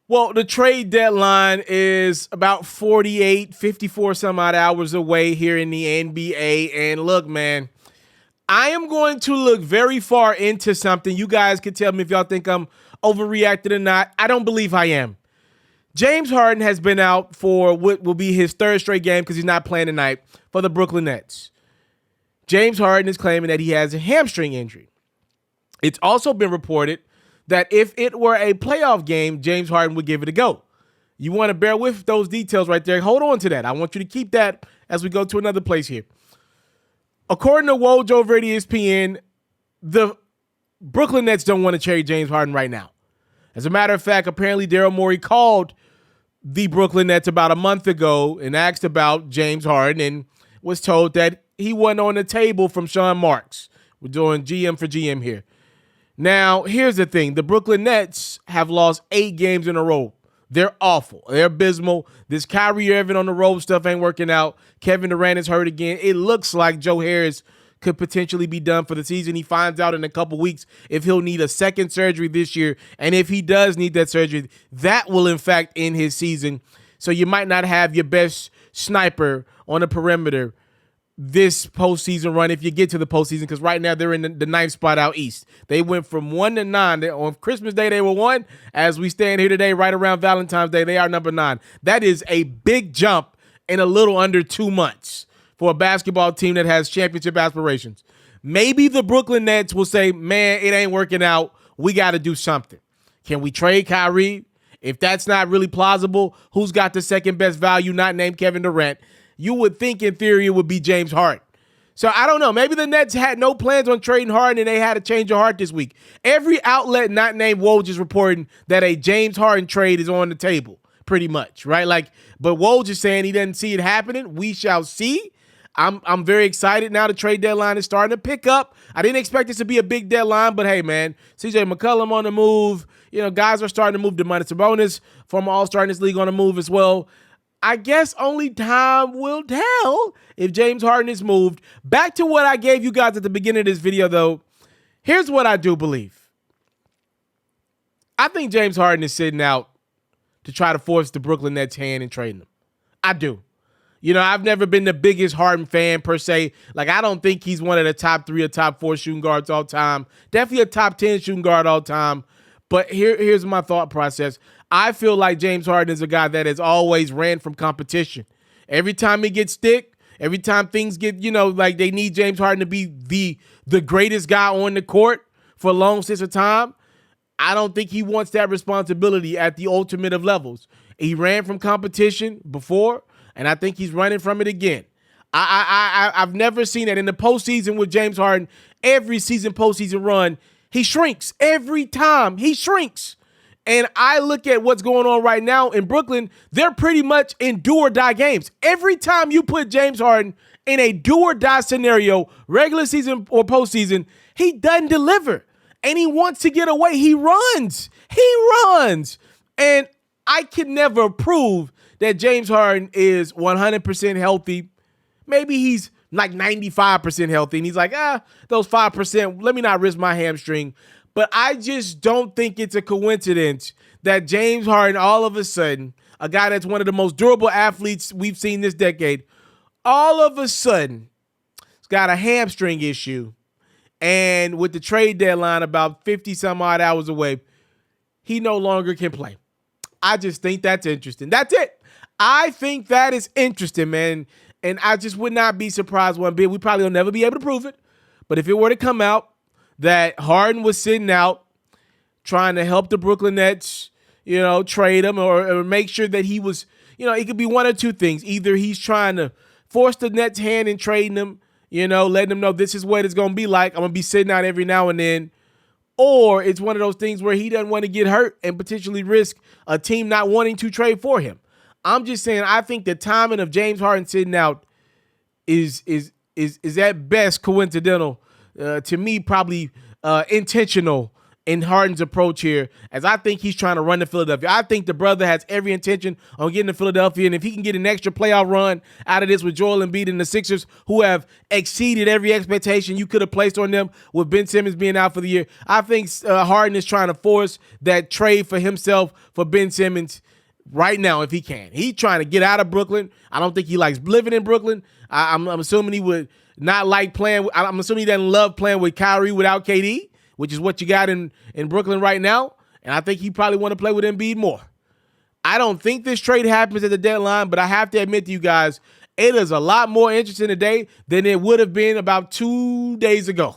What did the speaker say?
Well, the trade deadline is about 48, 54 some odd hours away here in the NBA. And look, man, I am going to look very far into something. You guys can tell me if y'all think I'm overreacting or not. I don't believe I am. James Harden has been out for what will be his third straight game because he's not playing tonight for the Brooklyn Nets. James Harden is claiming that he has a hamstring injury. It's also been reported that if it were a playoff game, James Harden would give it a go. You want to bear with those details right there. Hold on to that. I want you to keep that as we go to another place here. According to Woj over at ESPN, the Brooklyn Nets don't want to trade James Harden right now. As a matter of fact, apparently Daryl Morey called the Brooklyn Nets about a month ago and asked about James Harden and was told that he wasn't on the table from Sean Marks. We're doing GM for GM here. Now, here's the thing. The Brooklyn Nets have lost 8 games in a row. They're awful. They're abysmal. This Kyrie Irving on the road stuff ain't working out. Kevin Durant is hurt again. It looks like Joe Harris could potentially be done for the season. He finds out in a couple weeks if he'll need a second surgery this year. And if he does need that surgery, that will in fact end his season. So you might not have your best sniper on the perimeter this postseason run if you get to the postseason, because right now they're in the ninth spot out east. They went from 1 to 9. On Christmas Day, they were 1. As we stand here today, right around Valentine's Day, they are number 9. That is a big jump in a little under 2 months for a basketball team that has championship aspirations. Maybe the Brooklyn Nets will say, man, it ain't working out. We got to do something. Can we trade Kyrie? If that's not really plausible, who's got the second best value not named Kevin Durant? You would think in theory it would be James Harden. So I don't know. Maybe the Nets had no plans on trading Harden and they had a change of heart this week. Every outlet not named Woj is reporting that a James Harden trade is on the table, pretty much, right? But Woj is saying he doesn't see it happening. We shall see. I'm very excited now. The trade deadline is starting to pick up. I didn't expect this to be a big deadline, but hey, man, CJ McCollum on the move. You know, guys are starting to move. Domantas Sabonis, former All-Star in this league, on the move as well. I guess only time will tell if James Harden is moved. Back to what I gave you guys at the beginning of this video, though. Here's what I do believe. I think James Harden is sitting out to try to force the Brooklyn Nets' hand in trading him. I do. You know, I've never been the biggest Harden fan per se. I don't think he's one of the top 3 or top 4 shooting guards all time. Definitely a top 10 shooting guard all time. But here's my thought process. I feel like James Harden is a guy that has always ran from competition. Every time he gets stick, every time things get, they need James Harden to be the greatest guy on the court for long stints of time, I don't think he wants that responsibility at the ultimate of levels. He ran from competition before, and I think he's running from it again. I've never seen that in the postseason with James Harden. Every postseason run, he shrinks. Every time he shrinks. And I look at what's going on right now in Brooklyn, they're pretty much in do or die games. Every time you put James Harden in a do or die scenario, regular season or postseason, he doesn't deliver. And he wants to get away. He runs. And I can never prove that James Harden is 100% healthy. Maybe he's like 95% healthy. And he's like, those 5%, let me not risk my hamstring. But I just don't think it's a coincidence that James Harden, all of a sudden, a guy that's one of the most durable athletes we've seen this decade, all of a sudden, has got a hamstring issue. And with the trade deadline about 50 some odd hours away, he no longer can play. I just think that's interesting. That's it. I think that is interesting, man. And I just would not be surprised one bit. We probably will never be able to prove it. But if it were to come out that Harden was sitting out trying to help the Brooklyn Nets, trade him or make sure that he was, it could be one or two things. Either he's trying to force the Nets' hand in trading him, letting them know this is what it's going to be like. I'm going to be sitting out every now and then. Or it's one of those things where he doesn't want to get hurt and potentially risk a team not wanting to trade for him. I'm just saying, I think the timing of James Harden sitting out is at best coincidental. To me, probably intentional in Harden's approach here, as I think he's trying to run to Philadelphia. I think the brother has every intention on getting to Philadelphia, and if he can get an extra playoff run out of this with Joel Embiid and the Sixers, who have exceeded every expectation you could have placed on them with Ben Simmons being out for the year, I think Harden is trying to force that trade for himself for Ben Simmons right now if he can. He's trying to get out of Brooklyn. I don't think he likes living in Brooklyn. I'm assuming he would not like playing. I'm assuming he doesn't love playing with Kyrie without KD, which is what you got in Brooklyn right now. And I think he probably want to play with Embiid more. I don't think this trade happens at the deadline, but I have to admit to you guys, it is a lot more interesting today than it would have been about 2 days ago.